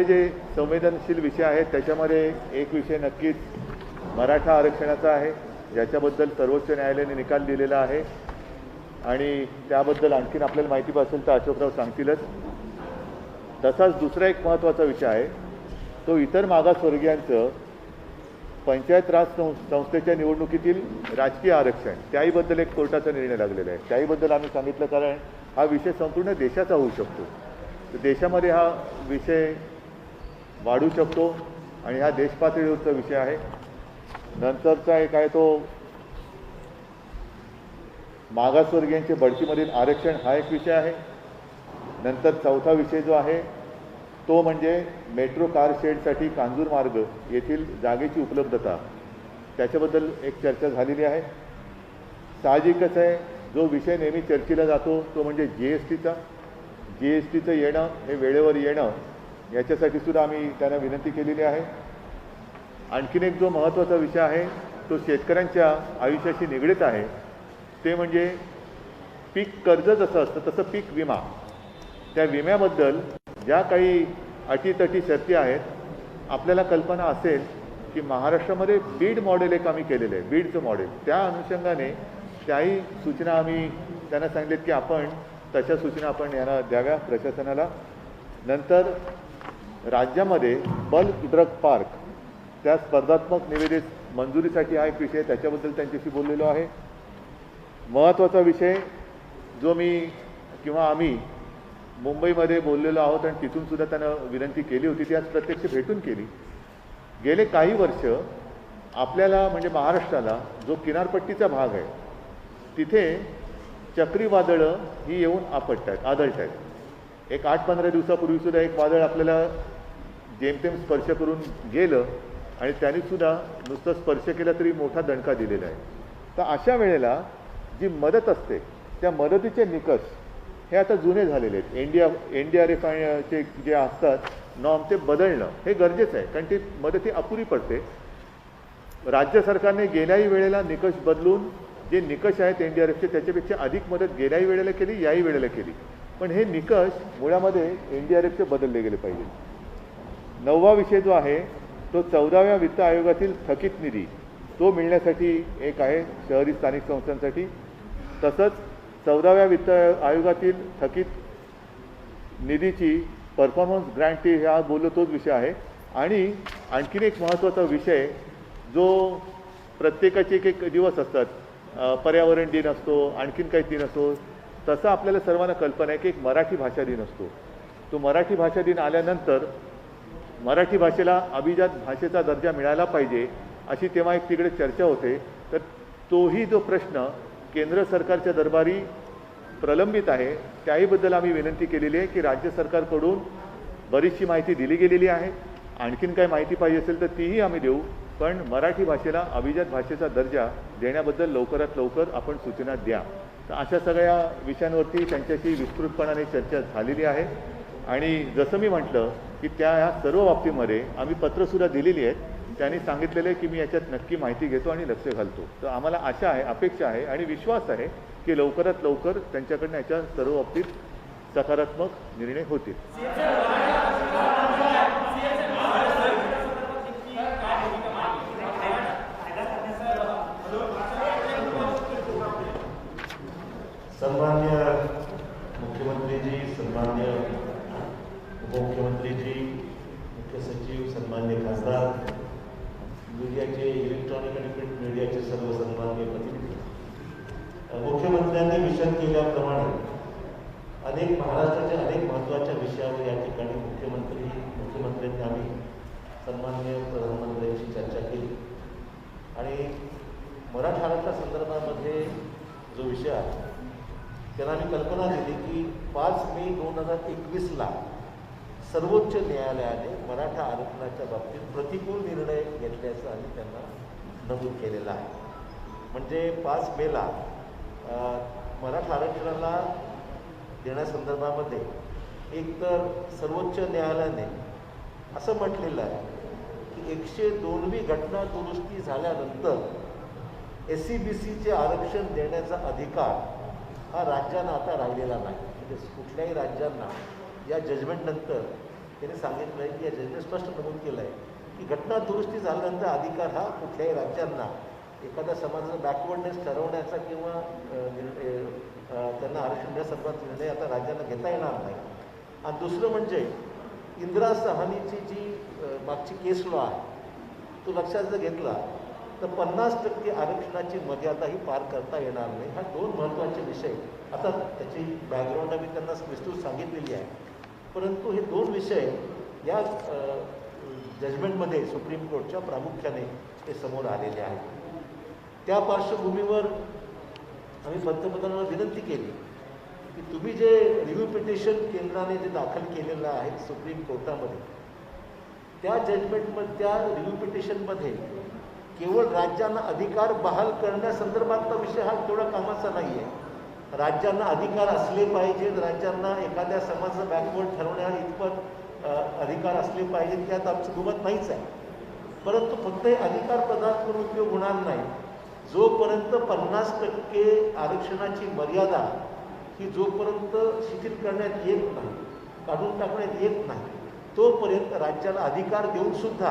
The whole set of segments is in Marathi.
जे संवेदनशील विषय आहेत त्याच्यामध्ये एक विषय नक्कीच मराठा आरक्षणाचा आहे, ज्याच्याबद्दल सर्वोच्च न्यायालयाने निकाल दिलेला आहे आणि त्याबद्दल आणखीन आपल्याला माहिती असेल तर अशोकराव सांगतीलच. तसाच दुसरा एक महत्त्वाचा विषय आहे तो इतर मागासवर्गीयांचं पंचायत राज संस्थेच्या निवडणुकीतील राजकीय आरक्षण, त्याहीबद्दल एक कोर्टाचा निर्णय लागलेला आहे. त्याहीबद्दल आम्ही सांगितलं, कारण हा विषय संपूर्ण देशाचा होऊ शकतो. तर देशामध्ये हा विषय वाढू शकतो आणि हा देशपातळीवरचा विषय आहे. नंतरचा एक आहे तो मागासवर्गीयांचे बढतीमधील आरक्षण, हा एक विषय आहे. नंतर चौथा विषय जो आहे तो म्हणजे मेट्रो कार शेडसाठी कांजूर मार्ग येथील जागेची उपलब्धता, त्याच्याबद्दल एक चर्चा झालेली आहे. साहजिकच आहे, जो विषय नेहमी चर्चेला जातो तो म्हणजे जीएसटीचं येणं, हे वेळेवर येणं, याच्यासाठी सुद्धा आम्ही त्यांना विनंती केलेली आहे. आणखीन एक जो महत्त्वाचा विषय आहे तो शेतकऱ्यांच्या आयुष्याशी निगडीत आहे, ते म्हणजे पीक कर्ज जसं असतं तसं पीक विमा. त्या विम्याबद्दल ज्या काही अटीतटी शर्ती आहेत, आपल्याला कल्पना असेल की महाराष्ट्रामध्ये बीड मॉडेल एक आम्ही केलेलं आहे, बीडचं मॉडेल. त्या अनुषंगाने त्याही सूचना आम्ही त्यांना सांगितलेत की आपण तशा सूचना आपण यांना द्याव्या प्रशासनाला. नंतर राज्यामध्ये बल्क ड्रग पार्क, त्या स्पर्धात्मक निविदेत मंजुरीसाठी हा एक विषय, त्याच्याबद्दल त्यांच्याशी बोललेलो आहे. महत्त्वाचा विषय जो मी किंवा आम्ही मुंबईमध्ये बोललेलो आहोत आणि तिथून सुद्धा त्यांना विनंती केली होती, ती आज प्रत्यक्ष भेटून केली. गेले काही वर्ष आपल्याला म्हणजे महाराष्ट्राला जो किनारपट्टीचा भाग आहे तिथे चक्रीवादळं ही येऊन आदळत आहेत. एक 8-15 दिवसापूर्वीसुद्धा एक वादळ आपल्याला जेमतेम स्पर्श करून गेलं आणि त्यानेसुद्धा नुसतं स्पर्श केला तरी मोठा दणका दिलेला आहे. तर अशा वेळेला जी मदत असते त्या मदतीचे निकष हे आता जुने झालेले आहेत. NDRFचे जे असतात नॉर्म ते बदलणं हे गरजेचं आहे, कारण ती मदत ही अपुरी पडते. राज्य सरकारने गेल्याही वेळेला निकष बदलून जे निकष आहेत NDRFचे त्याच्यापेक्षा अधिक मदत गेल्याही वेळेला केली, याही वेळेला केली, पण हे निकष मुळामध्ये NDRFचे बदलले गेले पाहिजे. 9वा विषय जो आहे तो 14व्या वित्त आयोगातील थकीत निधी तो मिळण्यासाठी एक आहे शहरी स्थानिक संस्थांसाठी. तसंच 14व्या वित्त आयोगातील थकीत निधीची परफॉर्मन्स ग्रँटी हा बोललो तोच विषय आहे. आणि आणखीन एक महत्त्वाचा विषय जो प्रत्येकाचे एक दिवस असतात, पर्यावरण दिन असतो, आणखीन काही दिन असतो, तसं आपल्याला सर्वांना कल्पना आहे की एक मराठी भाषा दिन असतो. तो मराठी भाषा दिन आल्यानंतर मराठी भाषेला अभिजात भाषेचा दर्जा मिळाला पाहिजे अशी तेव्हा एक तिकडे चर्चा होते. तर तोही जो प्रश्न केंद्र सरकारच्या दरबारी प्रलंबित आहे, त्याहीबद्दल आम्ही विनंती केलेली आहे की राज्य सरकारकडून बरीचशी माहिती दिली गेलेली आहे. आणखीन काही माहिती पाहिजे असेल तर तीही आम्ही देऊ, पण मराठी भाषेला अभिजात भाषेचा दर्जा देण्याबद्दल लवकरात लवकर आपण सूचना द्या. तर अशा सगळ्या विषयांवरती त्यांच्याशी विस्तृतपणाने चर्चा झालेली आहे. आणि जसं मी म्हटलं की ह्या सर्व बाबतीमध्ये आम्ही पत्रसुद्धा दिलेली आहेत. त्यांनी सांगितलेलं आहे की मी याच्यात नक्की माहिती घेतो आणि लक्ष घालतो. तर आम्हाला आशा आहे, अपेक्षा आहे आणि विश्वास आहे की लवकरात लवकर त्यांच्याकडनं याच्या सर्व बाबतीत सकारात्मक निर्णय होतील. सन्मान्य मुख्यमंत्रीजी, सन्मान्य उपमुख्यमंत्रीजी, मुख्य सचिव, सन्मान्य खासदार, मीडियाचे, इलेक्ट्रॉनिक आणि प्रिंट मीडियाचे सर्व सन्मान्य प्रतिनिधी, मुख्यमंत्र्यांनी विषद केल्याप्रमाणे महाराष्ट्राच्या अनेक महत्त्वाच्या विषयावर या ठिकाणी मुख्यमंत्र्यांनी आम्ही सन्मान्य प्रधानमंत्र्यांची चर्चा केली. आणि मराठा आरक्षणासंदर्भामध्ये जो विषय आहे त्यांना आम्ही कल्पना दिली की 5 मे 2021ला सर्वोच्च न्यायालयाने मराठा आरक्षणाच्या बाबतीत प्रतिकूल निर्णय घेतल्याचं आम्ही त्यांना नमूद केलेलं आहे. म्हणजे 5 मेला मराठा आरक्षणाला देण्यासंदर्भामध्ये एकतर सर्वोच्च न्यायालयाने असं म्हटलेलं आहे की 102वी घटना दुरुस्ती झाल्यानंतर SC-BCचे आरक्षण देण्याचा अधिकार हा राज्यांना आता राहिलेला नाही. म्हणजे कुठल्याही राज्यांना या जजमेंटनंतर त्यांनी सांगितलं आहे की या जजने स्पष्ट नमूद केलं आहे की घटना दुरुस्ती झाल्यानंतर अधिकार हा कुठल्याही राज्यांना एखाद्या समाजाचा बॅकवर्डनेस ठरवण्याचा किंवा त्यांना आरक्षण देण्यासंदर्भात निर्णय आता राज्यांना घेता येणार नाही. आणि दुसरं म्हणजे इंदिरा सहानीची जी मागची केस लॉ आहे तो लक्षात जर घेतला तर 50% आरक्षणाची मर्यादाही पार करता येणार नाही. हा दोन महत्त्वाचे विषय. आता त्याची बॅकग्राऊंड आम्ही त्यांना विस्तृत सांगितलेली आहे, परंतु हे दोन विषय या जजमेंटमध्ये सुप्रीम कोर्टच्या प्रामुख्याने ते समोर आलेले आहेत. त्या पार्श्वभूमीवर आम्ही पंतप्रधानांना विनंती केली की तुम्ही जे रिव्ह्यू पिटिशन केंद्राने जे दाखल केलेलं आहे सुप्रीम कोर्टामध्ये, त्या जजमेंटमध्ये त्या रिव्ह्यू पिटिशनमध्ये केवळ राज्यांना अधिकार बहाल करण्यासंदर्भातला विषय हा तेवढा कामाचा नाही आहे. राज्यांना अधिकार असले पाहिजे, राज्यांना एखाद्या समाजाचं बॅकवर्ड ठरवण्या इतपत अधिकार असले पाहिजेत त्यात आमचं दुमत नाहीच आहे. परंतु फक्त हे अधिकार प्रदान करून उपयोग होणार नाही. जोपर्यंत 50% आरक्षणाची मर्यादा ही जोपर्यंत शिथिल करण्यात येत नाही, काढून टाकण्यात येत नाही, तोपर्यंत राज्याला अधिकार देऊनसुद्धा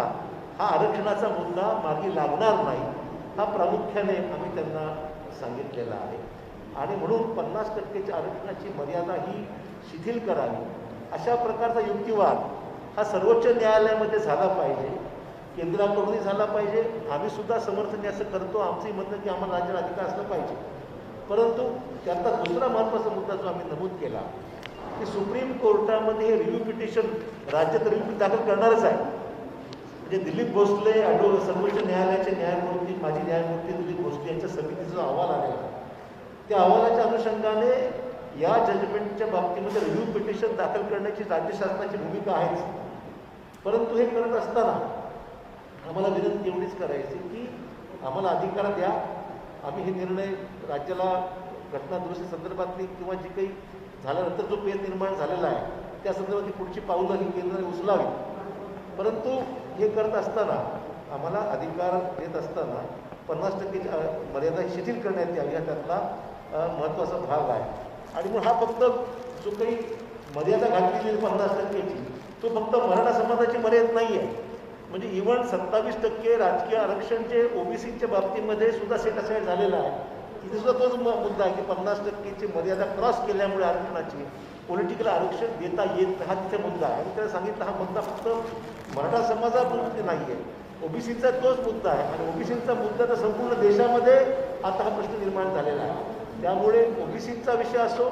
हा आरक्षणाचा मुद्दा मार्गी लागणार नाही. हा प्रामुख्याने आम्ही त्यांना सांगितलेला आहे. आणि म्हणून 50% आरक्षणाची मर्यादा ही शिथिल करावी अशा प्रकारचा युक्तिवाद हा सर्वोच्च न्यायालयामध्ये झाला पाहिजे, केंद्राकडूनही झाला पाहिजे. आम्हीसुद्धा समर्थन असं करतो, आमचंही म्हणणं की आम्हाला राज्याला अधिकार असला पाहिजे. परंतु त्यातला दुसरा महत्त्वाचा मुद्दा जो आम्ही नमूद केला की सुप्रीम कोर्टामध्ये हे रिव्ह्यू पिटिशन राज्य तर रिव्ह्यू दाखल करणारच आहे. म्हणजे दिलीप भोसले सर्वोच्च न्यायालयाचे न्यायमूर्ती माजी न्यायमूर्ती दिलीप भोसले यांच्या समितीचा जो अहवाल आलेला आहे त्या अहवालाच्या अनुषंगाने या जजमेंटच्या बाबतीमध्ये रिव्ह्यू पिटिशन दाखल करण्याची राज्य शासनाची भूमिका आहेच. परंतु हे करत असताना आम्हाला विनंती एवढीच करायची की आम्हाला अधिकार द्या. आम्ही हे निर्णय राज्याला घटना दुरुस्ती संदर्भातली किंवा जी काही झाल्यानंतर जो पेच निर्माण झालेला आहे त्या संदर्भातली पुढची पाऊलं ही केंद्राने उचलावी. परंतु हे करत असताना आम्हाला अधिकार देत असताना 50% मर्यादा शिथिल करण्यात यावी हा त्यातला महत्त्वाचा भाग आहे. आणि मग हा फक्त जो काही मर्यादा घातलेली 50%ची तो फक्त मराठा समाजाची मर्यादा नाही आहे. म्हणजे इव्हन 27% राजकीय आरक्षण जे ओबीसीच्या बाबतीमध्ये सुद्धा सेट असाईड झालेलं आहे. तिथे सुद्धा तोच मुद्दा आहे की 50%ची मर्यादा क्रॉस केल्यामुळे आरक्षणाची पॉलिटिकल आरक्षण देता येत हा तिथे मुद्दा आहे. आणि त्याला सांगितलं हा मुद्दा फक्त मराठा समाजापुरती नाही आहे, ओबीसीचा तोच मुद्दा आहे. आणि ओबीसीचा मुद्दा तर संपूर्ण देशामध्ये आता हा प्रश्न निर्माण झालेला आहे. त्यामुळे ओबीसीचा विषय असो,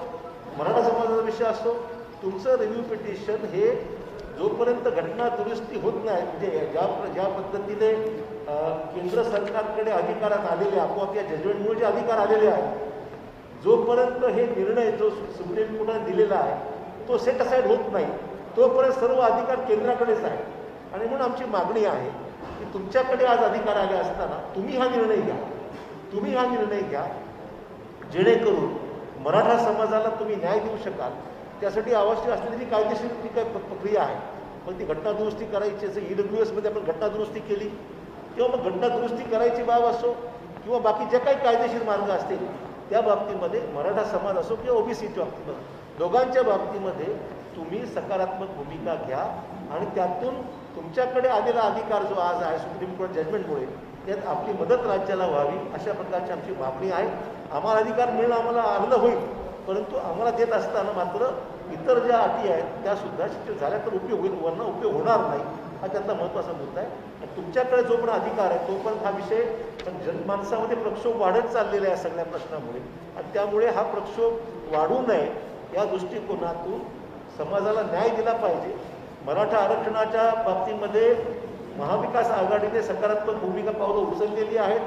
मराठा समाजाचा विषय असो, तुमचं रिव्ह्यू पिटिशन हे जोपर्यंत घटना दुरुस्ती होत नाही, म्हणजे ज्या पद्धतीने केंद्र सरकारकडे अधिकारात आलेले आपोआप या जजमेंटमुळे जे अधिकार आलेले आहेत, जोपर्यंत हे निर्णय जो सुप्रीम कोर्टाने दिलेला आहे तो सेट असाईड होत नाही तोपर्यंत सर्व अधिकार केंद्राकडेच आहे. आणि म्हणून आमची मागणी आहे की तुमच्याकडे आज अधिकार आले असताना तुम्ही हा निर्णय घ्या जेणेकरून मराठा समाजाला तुम्ही न्याय देऊ शकाल. त्यासाठी आवश्यक असलेली जी कायदेशीर जी काय प्रक्रिया आहे, मग ती घटना दुरुस्ती करायची असेल, EWSमध्ये आपण घटना दुरुस्ती केली किंवा मग घटना दुरुस्ती करायची बाब असो किंवा बाकी ज्या काही कायदेशीर मार्ग असतील त्या बाबतीमध्ये मराठा समाज असो किंवा ओबीसीच्या बाबतीमध्ये दोघांच्या बाबतीमध्ये तुम्ही सकारात्मक भूमिका घ्या. आणि त्यातून तुमच्याकडे आलेला अधिकार जो आज आहे सुप्रीम कोर्ट जजमेंटमुळे त्यात आपली मदत राज्याला व्हावी अशा प्रकारची आमची मागणी आहे. आम्हाला अधिकार मिळणं आम्हाला आनंद होईल, परंतु आम्हाला देत असताना मात्र इतर ज्या अटी आहेत त्यासुद्धा शिथिल झाल्या तर उपयोग होईल, वरनं उपयोग होणार नाही हा त्यातला महत्त्वाचा मुद्दा आहे. आणि तुमच्याकडे जो पण अधिकार आहे तोपर्यंत हा विषय जनमानसामध्ये प्रक्षोभ वाढत चाललेला आहे सगळ्या प्रश्नामुळे. आणि त्यामुळे हा प्रक्षोभ वाढू नये या दृष्टिकोनातून समाजाला न्याय दिला पाहिजे. मराठा आरक्षणाच्या बाबतीमध्ये महाविकास आघाडीने सकारात्मक भूमिका पावलं उचललेली आहेत.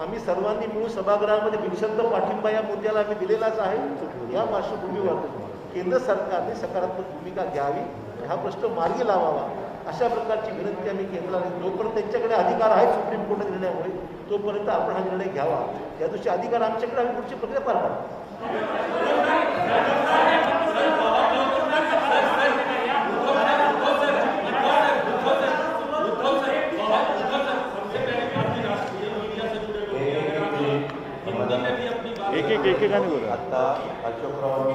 आम्ही सर्वांनी मिळून सभागृहामध्ये बिनशर्त पाठिंबा या मुद्द्याला आम्ही दिलेलाच आहे. या पार्श्वभूमीवर केंद्र सरकारने सकारात्मक भूमिका घ्यावी, हा प्रश्न मार्गी लावावा अशा प्रकारची विनंती आम्ही केंद्राला. जोपर्यंत त्यांच्याकडे अधिकार आहेत सुप्रीम कोर्ट निर्णयामुळे तोपर्यंत आपण हा निर्णय घ्यावा. ज्या दिवशी अधिकार आमच्याकडे आम्ही पुढची प्रक्रिया पार पाडू. एकेकाने बोला. आता अशोकराव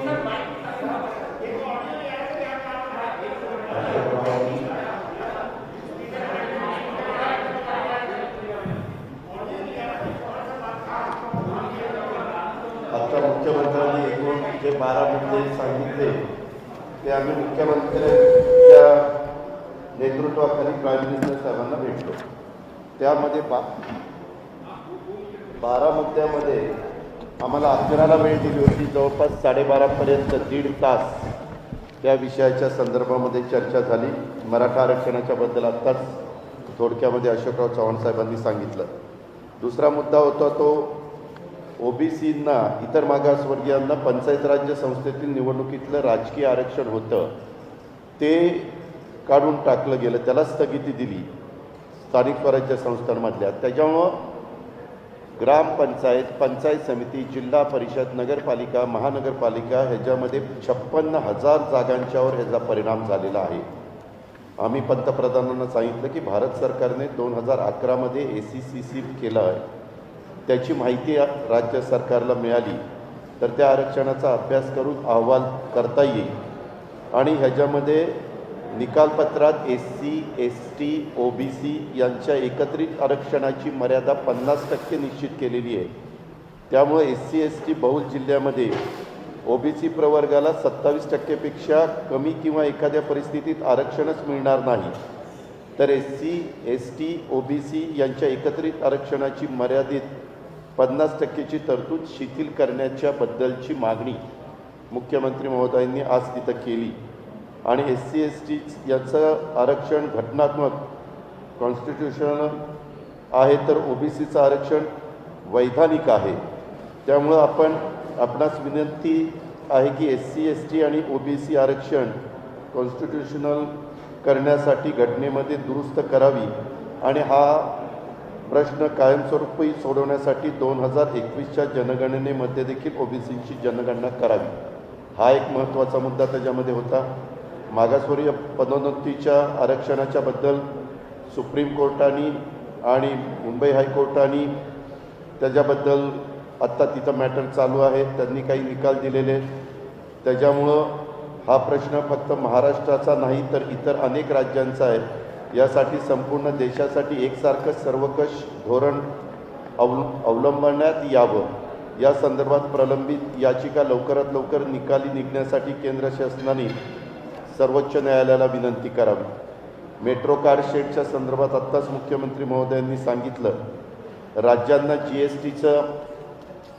12 मुद्दे सांगितले ते आम्ही मुख्यमंत्र्यांच्या नेतृत्वाखाली प्राईम मिनिस्टर साहेबांना भेटलो. त्यामध्ये 12 मुद्द्यामध्ये आम्हाला 11ला वेळ दिली होती. जवळपास 12:30पर्यंत 1.5 तास त्या विषयाच्या संदर्भामध्ये चर्चा झाली. मराठा आरक्षणाच्या बद्दल आत्ताच थोडक्यामध्ये अशोकराव चव्हाण साहेबांनी सांगितलं. दुसरा मुद्दा होता तो ओबीसींना, इतर मागासवर्गीयांना पंचायत राज्य संस्थेतील निवडणुकीतलं राजकीय आरक्षण होतं ते काढून टाकलं गेलं, त्याला स्थगिती दिली स्थानिक स्वराज्य संस्थांमधल्या. त्याच्यामुळं ग्रामपंचायत, पंचायत समिती, जिल्हा परिषद, नगरपालिका, महानगरपालिका ह्याच्यामध्ये 56,000 जागांच्यावर ह्याचा परिणाम झालेला आहे. आम्ही पंतप्रधानांना सांगितलं की भारत सरकारने 2011मध्ये ACCC केलं आहे, त्याची माहिती राज्य सरकारला मिळाली तर त्या आरक्षणाचा अभ्यास करून अहवाल करता येईल. आणि ह्याच्यामध्ये निकालपत्रात SC, ST, OBC यांच्या एकत्रित आरक्षणाची मर्यादा 50% निश्चित केलेली आहे. त्यामुळे SC, ST बहुल जिल्ह्यामध्ये OBC प्रवर्गाला 27%पेक्षा कमी किंवा एखाद्या परिस्थितीत आरक्षणच मिळणार नाही. तर SC, ST, OBC यांच्या एकत्रित आरक्षणाची मर्यादित 50%ची तरतूद शिथिल करण्याच्या बद्दलची मागणी मुख्यमंत्री महोदयांनी आज तिथं केली. आणि SC, ST याचं आरक्षण घटनात्मक कॉन्स्टिट्यूशनल आहे तर OBCचं आरक्षण वैधानिक आहे. त्यामुळं आपणास विनंती आहे की SC, ST आणि OBC आरक्षण कॉन्स्टिट्यूशनल करण्यासाठी घटनेमध्ये दुरुस्त करावी आणि हा प्रश्न कायमस्वरूपी सोडवण्यासाठी 2021च्या जनगणनेमध्ये देखील OBCची जनगणना करावी. हा एक महत्त्वाचा मुद्दा त्याच्यामध्ये होता. मागासवर्गीय पदोन्नतीच्या आरक्षणाच्या बद्दल सुप्रीम कोर्टाने आणि मुंबई हायकोर्टाने त्याच्याबद्दल आत्ता तिथं मॅटर चालू आहे, त्यांनी काही निकाल दिलेले. त्याच्यामुळं हा प्रश्न फक्त महाराष्ट्राचा नाही तर इतर अनेक राज्यांचा आहे. यासाठी संपूर्ण देशासाठी एकसारखं सर्वकष धोरण अवलंबण्यात यावं. या संदर्भात प्रलंबित याचिका लवकरात लवकर निकाली निघण्यासाठी केंद्र शासनाने सर्वोच्च न्यायालयाला विनंती करावी. मेट्रो कार शेडच्या संदर्भात आत्ताच मुख्यमंत्री महोदयांनी सांगितलं, राज्यांना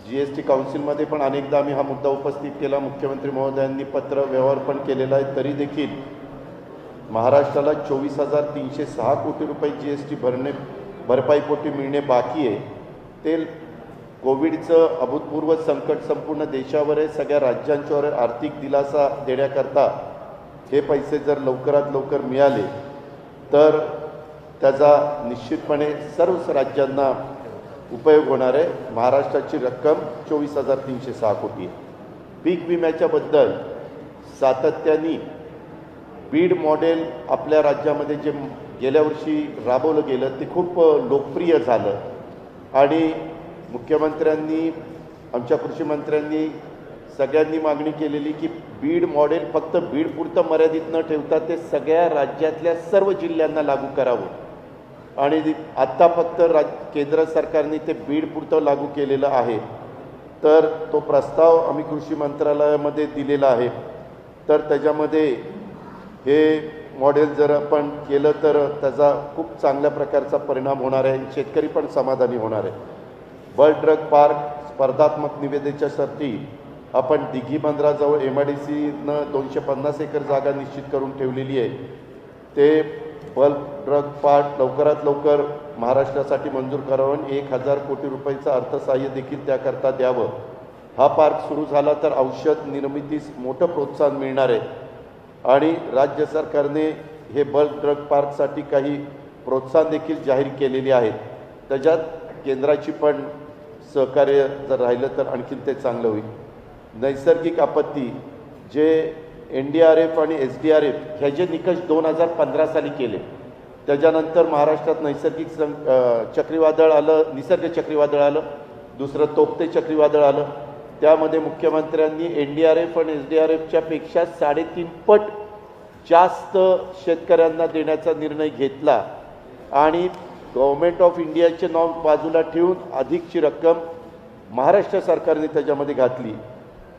GST काउन्सिलमध्ये पण अनेकदा आम्ही हा मुद्दा उपस्थित केला. मुख्यमंत्री महोदयांनी पत्र व्यवहार पण केलेला आहे. तरी देखील महाराष्ट्राला 24,306 कोटी रुपये GST भरपाईपोटी मिळणे बाकी आहे. ते कोविडचं अभूतपूर्व संकट संपूर्ण देशावर आहे, सगळ्या राज्यांच्यावर आर्थिक दिलासा देण्याकरता हे पैसे जर लवकरात लवकर मिळाले तर त्याचा निश्चितपणे सर्व राज्यांना उपयोग होणार आहे. महाराष्ट्राची रक्कम 24,306 कोटी आहे. पीक विम्याच्याबद्दल सातत्याने बीड मॉडेल आपल्या राज्यामध्ये जे गेल्या वर्षी राबवलं गेलं ते खूप लोकप्रिय झालं आणि मुख्यमंत्र्यांनी, आमच्या कृषी मंत्र्यांनी सगळ्यांनी मागणी केलेली की बीड मॉडेल फक्त बीडपुरतं मर्यादित न ठेवता ते सगळ्या राज्यातल्या सर्व जिल्ह्यांना लागू करावं. आणि आत्ता फक्त केंद्र सरकारने ते बीडपुरतं लागू केलेलं आहे. तर तो प्रस्ताव आम्ही कृषी मंत्रालयामध्ये दिलेला आहे. तर त्याच्यामध्ये हे मॉडेल जर आपण केलं तर त्याचा खूप चांगल्या प्रकारचा परिणाम होणार आहे. शेतकरी पण समाधानी होणार आहे. बल्क ड्रग पार्क स्पर्धात्मक निविदेच्यासाठी आपण दिघी बंदराजवळ MIDCनं 250 एकर जागा निश्चित करून ठेवलेली आहे. ते बल्क ड्रग पार्क लवकरात लवकर महाराष्ट्रासाठी मंजूर करावं. 1,000 कोटी रुपयाचं अर्थसहाय्य देखील त्याकरता द्यावं. हा पार्क सुरू झाला तर औषध निर्मितीस मोठं प्रोत्साहन मिळणार आहे. आणि राज्य सरकारने हे बल्क ड्रग पार्कसाठी काही प्रोत्साहन देखील जाहीर केलेली आहेत. त्याच्यात केंद्राची पण सहकार्य जर राहिलं तर आणखीन ते चांगलं होईल. नैसर्गिक आपत्ती जे NDRF आणि SDRF ह्याचे निकष 2015 साली केले. त्याच्यानंतर महाराष्ट्रात नैसर्गिक चक्रीवादळ आलं, निसर्ग चक्रीवादळ आलं, दुसरं तोक्ते चक्रीवादळ आलं. त्यामध्ये मुख्यमंत्र्यांनी NDRF आणि SDRFच्या पेक्षा 3.5 पट जास्त शेतकऱ्यांना देण्याचा निर्णय घेतला आणि गव्हर्नमेंट ऑफ इंडियाचे नाव बाजूला ठेवून अधिकची रक्कम महाराष्ट्र सरकारने त्याच्यामध्ये घातली.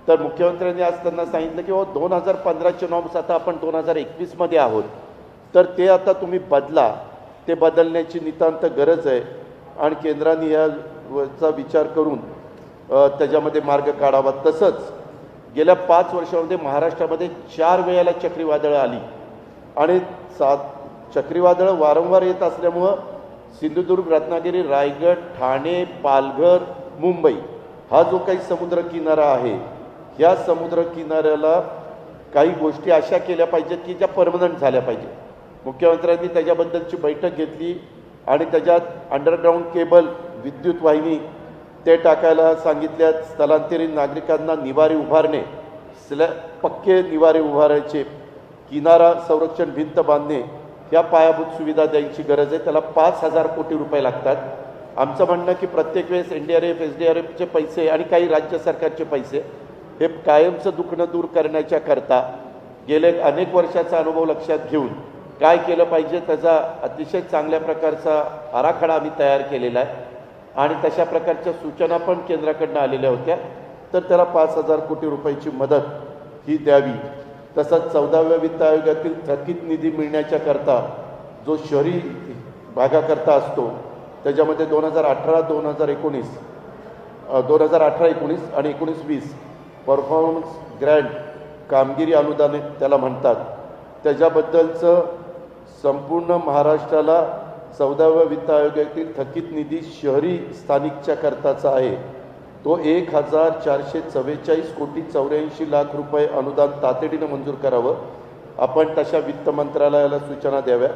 तर मुख्यमंत्र्यांनी आज त्यांना सांगितलं की 2015चे नॉर्म्स आता आपण 2021मध्ये आहोत, तर ते आता तुम्ही बदला. ते बदलण्याची नितांत गरज आहे आणि केंद्राने याचा विचार करून त्याच्यामध्ये मार्ग काढावा. तसंच गेल्या 5 वर्षामध्ये महाराष्ट्रामध्ये 4 वेळेला चक्रीवादळं आली आणि चक्रीवादळं वारंवार येत असल्यामुळं सिंधुदुर्ग, रत्नागिरी, रायगड, ठाणे, पालघर, मुंबई हा जो काही समुद्रकिनारा आहे, ह्या समुद्रकिनाऱ्याला काही गोष्टी अशा केल्या पाहिजेत की ज्या परमनंट झाल्या पाहिजेत. मुख्यमंत्र्यांनी त्याच्याबद्दलची बैठक घेतली आणि त्याच्यात अंडरग्राऊंड केबल, विद्युत वाहिनी ते टाकायला सांगितल्यात. स्थलांतरित नागरिकांना निवारे उभारणे, पक्के निवारे उभारायचे, किनारा संरक्षण भिंत बांधणे, या पायाभूत सुविधा द्यायची गरज आहे. त्याला 5,000 कोटी रुपये लागतात. आमचं म्हणणं की प्रत्येक वेळेस NDRF, SDRFचे पैसे आणि काही राज्य सरकारचे पैसे हे कायमचं दुखणं दूर करण्याच्या करता गेले अनेक वर्षाचा अनुभव लक्षात घेऊन काय केलं पाहिजे त्याचा अतिशय चांगल्या प्रकारचा आराखडा आम्ही तयार केलेला आहे आणि तशा प्रकारच्या सूचना पण केंद्राकडनं आलेल्या होत्या. तर त्याला 5,000 कोटी रुपयाची मदत ही द्यावी. तसंच 14व्या वित्त आयोगातील थकीत निधी मिळण्याच्या करता जो शहरी भागाकरता असतो त्याच्यामध्ये 2018-19 आणि 19-20 परफॉर्मन्स ग्रँट कामगिरी अनुदान त्याला म्हणतात, त्याच्याबद्दलचं संपूर्ण महाराष्ट्राला 14व्या वित्त आयोगातील थकीत निधी शहरी स्थानिकच्या करताचा आहे. तो 1,444 कोटी 84 लाख रुपये अनुदान तातडीनं मंजूर करावं. आपण तशा वित्त मंत्रालयाला सूचना द्याव्या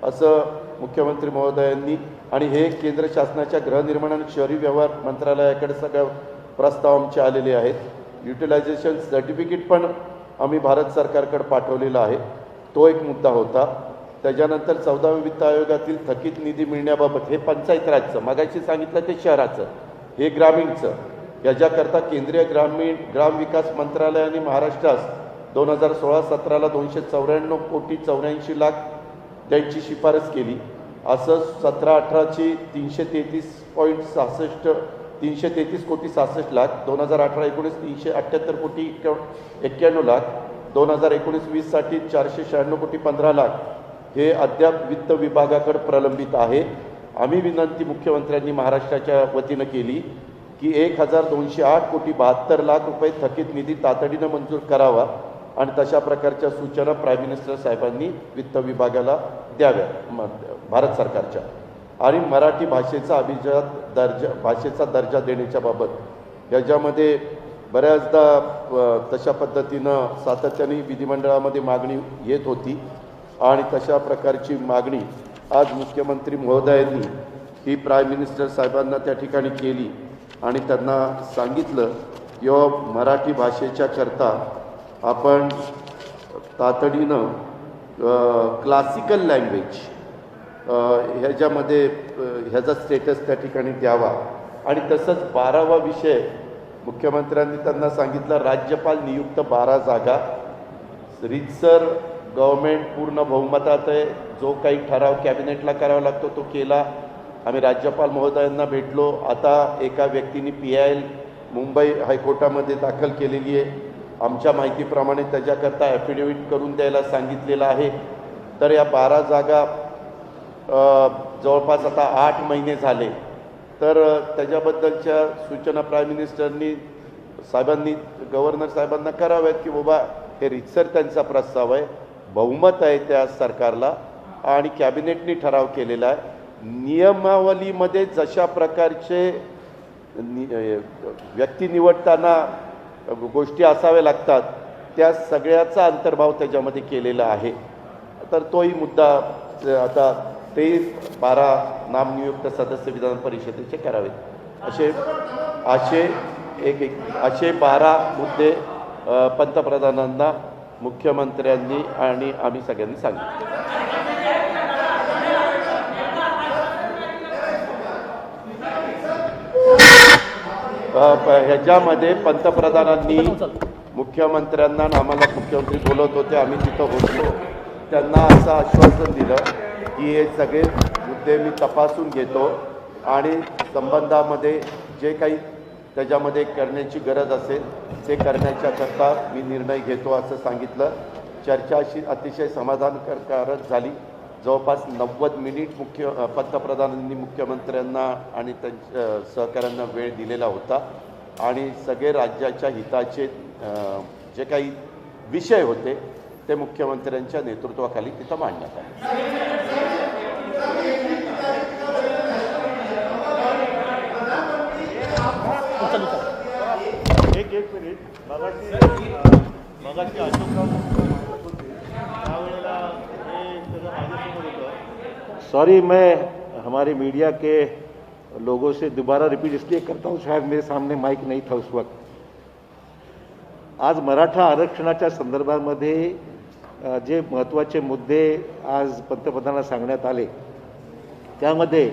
असं मुख्यमंत्री महोदयांनी, आणि हे केंद्र शासनाच्या गृहनिर्माण आणि शहरी व्यवहार मंत्रालयाकडे सगळ्या प्रस्ताव आमचे आलेले आहेत. युटिलायझेशन सर्टिफिकेट पण आम्ही भारत सरकारकडे पाठवलेला आहे. तो एक मुद्दा होता. त्याच्यानंतर 14व्या वित्त आयोगातील थकीत निधी मिळण्याबाबत हे पंचायत राजचं, मागाशी सांगितलं ते शहराचं, हे ग्रामीणचं, याच्याकरता केंद्रीय ग्रामविकास मंत्रालयाने महाराष्ट्रास 2016-17ला 294 कोटी 84 लाख त्यांची शिफारस केली. असं 17-18ची 333 कोटी 66 लाख, 2018-19 378 कोटी 91 लाख, 2019-20साठी 496 कोटी 15 लाख हे अद्याप वित्त विभागाकडे प्रलंबित आहे. आम्ही विनंती मुख्यमंत्र्यांनी महाराष्ट्राच्या वतीनं केली की 1,208 कोटी 72 लाख रुपये थकीत निधी तातडीनं मंजूर करावा आणि तशा प्रकारच्या सूचना प्राईम मिनिस्टर साहेबांनी वित्त विभागाला द्याव्या भारत सरकारच्या. आणि मराठी भाषेचा भाषेचा दर्जा देण्याच्या बाबत याच्यामध्ये बऱ्याचदा तशा पद्धतीनं सातत्याने विधिमंडळामध्ये मागणी येत होती आणि तशा प्रकारची मागणी आज मुख्यमंत्री महोदयांनी ही प्राईम मिनिस्टर साहेबांना त्या ठिकाणी केली आणि त्यांना सांगितलं की मराठी भाषेच्या करता आपण तातडीनं क्लासिकल लँग्वेज ह्याच्यामध्ये ह्याचा स्टेटस त्या ठिकाणी द्यावा. आणि तसंच 12वा विषय मुख्यमंत्र्यांनी त्यांना सांगितलं, राज्यपाल नियुक्त 12 जागा, रीतसर गव्हर्मेंट पूर्ण बहुमतात आहे. जो काही ठराव कॅबिनेटला करावा लागतो तो केला. आम्ही राज्यपाल महोदयांना भेटलो. आता एका व्यक्तीने PIL मुंबई हायकोर्टामध्ये दाखल केलेली आहे. आमच्या माहितीप्रमाणे त्याच्याकरता ॲफिडेव्हिट करून द्यायला सांगितलेलं आहे. तर या 12 जागा जवळपास आता 8 महिने झाले. तर त्याच्याबद्दलच्या सूचना प्राईम मिनिस्टरनी साहेबांनी गव्हर्नर साहेबांना कराव्यात की बाबा हे रीतसर त्यांचा प्रस्ताव आहे, बहुमत आहे त्या सरकारला आणि कॅबिनेटनी ठराव केलेला आहे. नियमावलीमध्ये जशा प्रकारचे व्यक्ती निवडताना गोष्टी असाव्या लागतात त्या सगळ्याचा अंतर्भाव त्याच्यामध्ये केलेला आहे. तर तोही मुद्दा आता ते 12 नामनियुक्त सदस्य विधान परिषदेचे करावेत असे 12 मुद्दे पंतप्रधानांना मुख्यमंत्र्यांनी आणि आम्ही सगळ्यांनी सांगितले. ह्याच्यामध्ये पंतप्रधानांनी मुख्यमंत्र्यांना आम्हाला मुख्यमंत्री बोलत होते, आम्ही तिथं होतो, त्यांना असं आश्वासन दिलं की हे सगळे मुद्दे मी तपासून घेतो आणि संबंधामध्ये जे काही त्याच्यामध्ये करण्याची गरज असेल ते करण्याच्याकरता मी निर्णय घेतो असं सांगितलं. चर्चा अशी अतिशय समाधानकारक झाली. जवळपास 90 मिनिट पंतप्रधानांनी मुख्यमंत्र्यांना आणि त्यांच्या सहकाऱ्यांना वेळ दिलेला होता आणि सगळे राज्याच्या हिताचे जे काही विषय होते ते मुख्यमंत्र्यांच्या नेतृत्वाखाली तिथं मांडण्यात आले. एक मिनिट मगाशी अशोकराव त्यावेळेला हे सगळं माझ्यासमोर होतं. सॉरी, मैं हमारे मीडिया के लोगों से दोबारा रिपीट इसलिए करता हूँ, शायद मेरे सामने माइक नहीं था उस वक्त. आज मराठा आरक्षणाच्या संदर्भामध्ये जे महत्त्वाचे मुद्दे आज पंतप्रधानांना सांगण्यात आले त्यामध्ये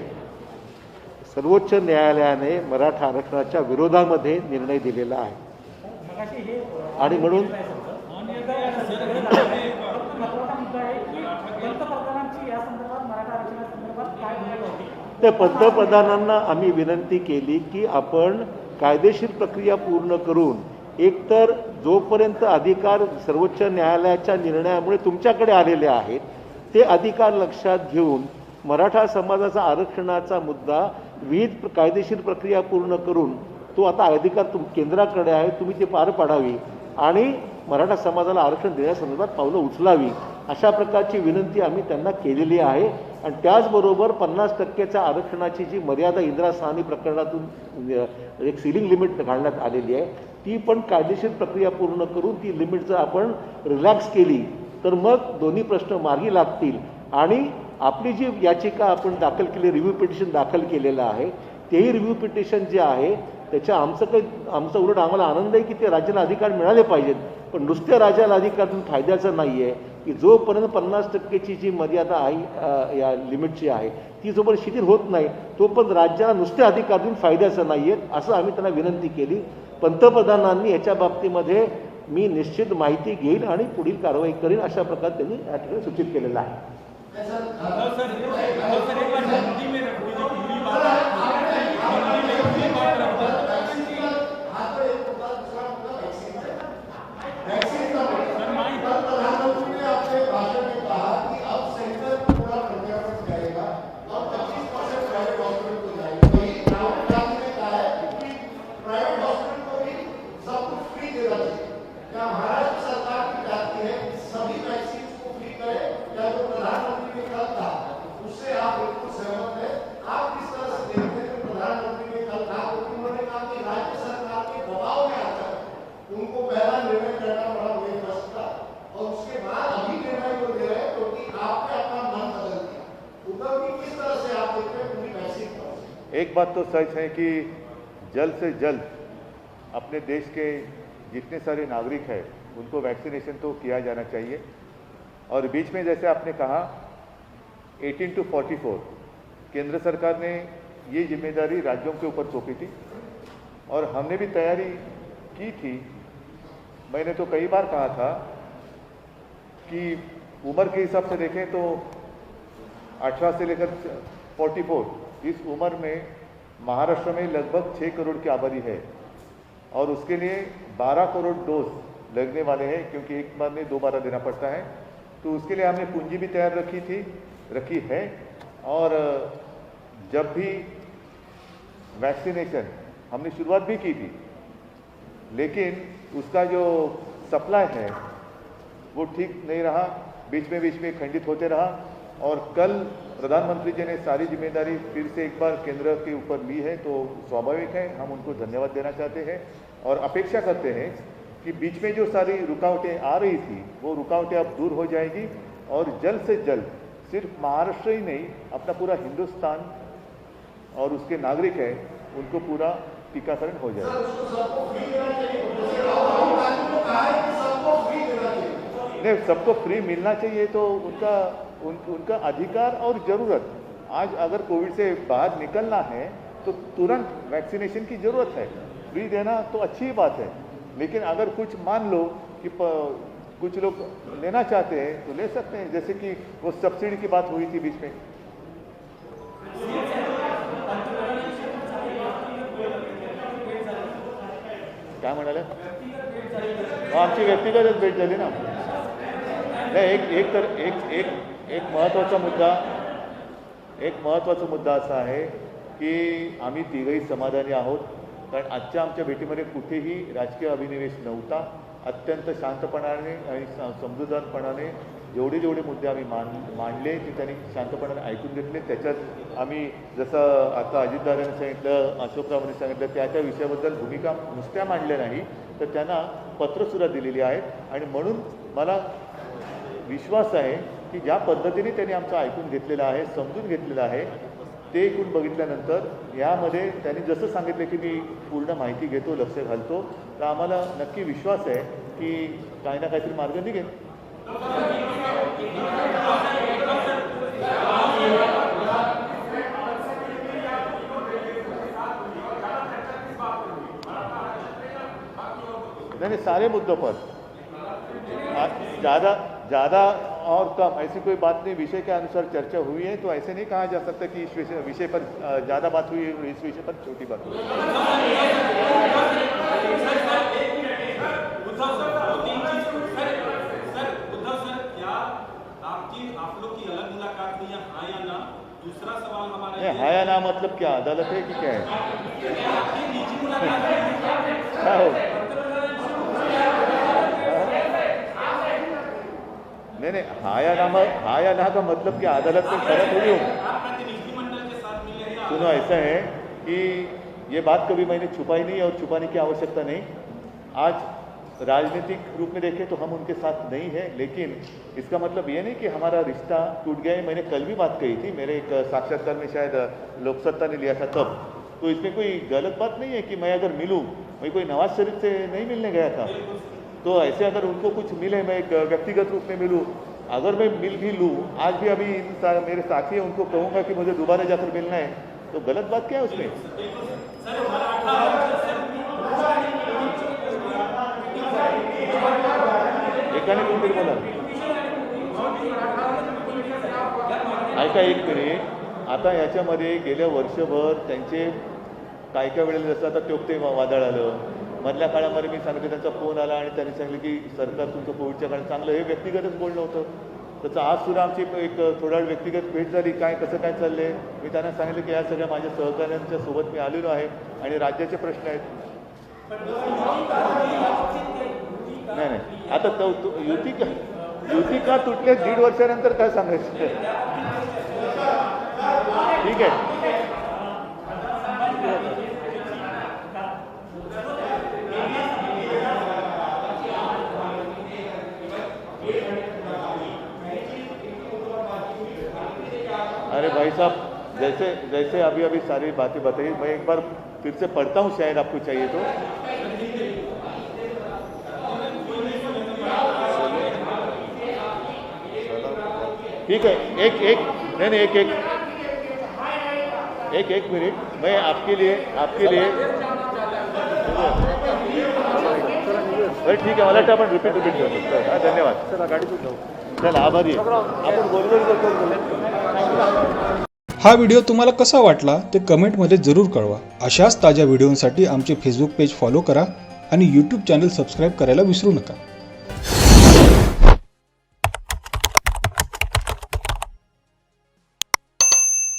सर्वोच्च न्यायालयाने मराठा आरक्षणाच्या विरोधामध्ये निर्णय दिलेला आहे आणि म्हणून त्या पंतप्रधानांना आम्ही विनंती केली की आपण कायदेशीर प्रक्रिया पूर्ण करून एकतर जोपर्यंत अधिकार सर्वोच्च न्यायालयाच्या निर्णयामुळे तुमच्याकडे आलेले आहेत ते अधिकार लक्षात घेऊन मराठा समाजाचा आरक्षणाचा मुद्दा विविध कायदेशीर प्रक्रिया पूर्ण करून तो आता अधिकार केंद्राकडे आहे, तुम्ही ते पार पाडावी आणि मराठा समाजाला आरक्षण देण्यासंदर्भात पावलं उचलावी अशा प्रकारची विनंती आम्ही त्यांना केलेली आहे. आणि त्याचबरोबर 50%च्या आरक्षणाची जी मर्यादा इंदिरा साहनी प्रकरणातून एक सिलिंग लिमिट घालण्यात आलेली आहे ती पण कायदेशीर प्रक्रिया पूर्ण करून ती लिमिट जर आपण रिलॅक्स केली तर मग दोन्ही प्रश्न मार्गी लागतील आणि आपली जी याचिका आपण दाखल केली, रिव्ह्यू पिटिशन दाखल केलेलं आहे तेही रिव्ह्यू पिटिशन जे आहे त्याच्या आमचं उलट आम्हाला आनंद आहे की ते राज्याला अधिकार मिळाले पाहिजेत, पण नुसत्या राज्याला अधिकारातून फायद्याचं नाही आहे की जोपर्यंत 50%ची जी मर्यादा आहे या लिमिटची आहे ती जोपर्यंत शिथिल होत नाही तोपर्यंत राज्याला नुसत्या अधिकारातून फायद्याचं नाही आहे असं आम्ही त्यांना विनंती केली. पंतप्रधानांनी याच्या बाबतीमध्ये मी निश्चित माहिती घेईल आणि पुढील कारवाई करीन अशा प्रकारे त्यांनी या ठिकाणी सूचित केलेलं आहे. एक बात तो सच है कि जल्द से जल्द अपने देश के जितने सारे नागरिक हैं उनको वैक्सीनेशन तो किया जाना चाहिए. और बीच में जैसे आपने कहा 18 to 44 केंद्र सरकार ने ये जिम्मेदारी राज्यों के ऊपर सौंपी थी और हमने भी तैयारी की थी. मैंने तो कई बार कहा था कि उम्र के हिसाब से देखें तो 18 से लेकर 44 इस उम्र में महाराष्ट्र में लगभग 6 करोड़ की आबादी है और उसके लिए 12 करोड़ डोज लगने वाले हैं क्योंकि एक बार में 2 बार देना पड़ता है. तो उसके लिए हमने पूंजी भी तैयार रखी है और जब भी वैक्सीनेशन हमने शुरुआत भी की थी लेकिन उसका जो सप्लाई है वो ठीक नहीं रहा, बीच में खंडित होते रहा और कल प्रधानमंत्री जी ने सारी जिम्मेदारी फिर से एक बार केंद्र के ऊपर ली है तो स्वाभाविक है हम उनको धन्यवाद देना चाहते हैं और अपेक्षा करते हैं कि बीच में जो सारी रुकावटें आ रही थी वो रुकावटें अब दूर हो जाएगी और जल्द से जल्द सिर्फ महाराष्ट्र ही नहीं अपना पूरा हिंदुस्तान और उसके नागरिक हैं उनको पूरा टीकाकरण हो जाएगा. नहीं, सबको फ्री मिलना चाहिए तो उनका अधिकार और ज़रूरत. आज अगर कोविड से बाहर निकलना है तो तुरंत वैक्सीनेशन की ज़रूरत है. फ्री देना तो अच्छी बात है लेकिन अगर कुछ मान लो कि कुछ लोग लेना चाहते हैं तो ले सकते हैं, जैसे कि वो सब्सिडी की बात हुई थी बीच में. काय म्हणाले? आमची व्यक्तिगतच भेट झाली ना. नाही, एक महत्त्वाचा मुद्दा असा आहे की आम्ही तिघही समाधानी आहोत, कारण आजच्या आमच्या भेटीमध्ये कुठेही राजकीय अभिनिवेश नव्हता. अत्यंत शांतपणाने आणि समजूतदारपणाने जेवढे मुद्दे आम्ही मांडले ते त्यांनी शांतपणाने ऐकून घेतले. त्याच्यात आम्ही जसं आता अजितदादांनी सांगितलं, अशोकरावांनी सांगितलं, त्या विषयाबद्दल भूमिका नुसत्या मांडल्या नाही तर त्यांना पत्रसुद्धा दिलेली आहेत. आणि म्हणून मला विश्वास आहे की ज्या पद्धतीने त्यांनी आमचं ऐकून घेतलेलं आहे, समजून घेतलेलं आहे, ते ऐकून बघितल्यानंतर यामध्ये त्यांनी जसं सांगितलं की मी पूर्ण माहिती घेतो, लक्ष घालतो, तर आम्हाला नक्की विश्वास आहे की काही ना काहीतरी मार्ग निघेल. नहीं, सारे मुद्दों पर ज़्यादा और कम ऐसी कोई बात नहीं. विषय के अनुसार चर्चा हुई है, तो ऐसे नहीं कहा जा सकता कि इस विषय पर ज़्यादा बात हुई है, इस विषय पर छोटी बात हुई. आप लोग की अलग मुलाकात हुई है, हाँ या ना? दूसरा सवाल हमारा नहीं, हाँ या ना मतलब क्या, अदालत है कि क्या है? आपकी निजी मुलाकात क्या हो? नहीं, हाँ या ना का मतलब क्या, अदालत में खड़ा थोड़ी हूँ. आप प्रतिनिधिमंडल के साथ मिले हैं? सुनो, ऐसा है कि ये बात कभी मैंने छुपाई नहीं और छुपाने की आवश्यकता नहीं. आज राजनीतिक रूप में देखें तो हम उनके साथ नहीं हैं, लेकिन इसका मतलब ये नहीं कि हमारा रिश्ता टूट गया है. मैंने कल भी बात कही थी, मेरे एक साक्षात्कार में शायद लोकसत्ता ने लिया था तब. तो इसमें कोई गलत बात नहीं है कि मैं अगर मिलूँ, मैं कोई नवाज शरीफ से नहीं मिलने गया था. तो ऐसे अगर उनको कुछ मिले, मैं एक व्यक्तिगत रूप में मिलूँ, अगर मैं मिल भी लूँ, आज भी अभी मेरे साथी हैं, उनको कहूँगा कि मुझे दोबारा जाकर मिलना है, तो गलत बात क्या है उसमें? एकाने कोणतरी बोला, ऐका एक मिनिट. आता याच्यामध्ये गेल्या वर्षभर त्यांचे काय वेळेला जसं आता टोकते वादळ आलं, मधल्या काळामध्ये मी सांगितलं त्यांचा फोन आला आणि त्यांनी सांगितलं की सरकार तुमचं कोविडच्या काळात चांगलं, हे व्यक्तिगतच बोलणं होतं. त्याचं आज सुद्धा आमची एक थोडा वेळ व्यक्तिगत भेट झाली, कसं काय चाललं आहे. मी त्यांना सांगितलं की या सगळ्या माझ्या सहकाऱ्यांच्या सोबत मी आलेलो आहे आणि राज्याचे प्रश्न आहेत. नाही, आता युती का तुटले 1.5 वर्षानंतर काय सांगायचं. ठीक आहे. अरे भाई साहब, जैसे अभी सारी बातें बताई, मैं एक बार फिर से पढ़ता हूँ, शायद आपको चाहिए तो. ठीक है, एक मिनट, मैं आपके लिए ठीक आहे, मला आपण रिपीट करतो. हां, धन्यवाद. चला गाडीतून जाऊ. चला, आभारी आहे. आपण बरोबर. हा व्हिडिओ तुम्हाला कसा वाटला ते कमेंटमध्ये जरूर कळवा. अशाच ताज्या व्हिडिओंसाठी आमचे फेसबुक पेज फॉलो करा आणि यूट्यूब चॅनल सबस्क्राईब करायला विसरू नका.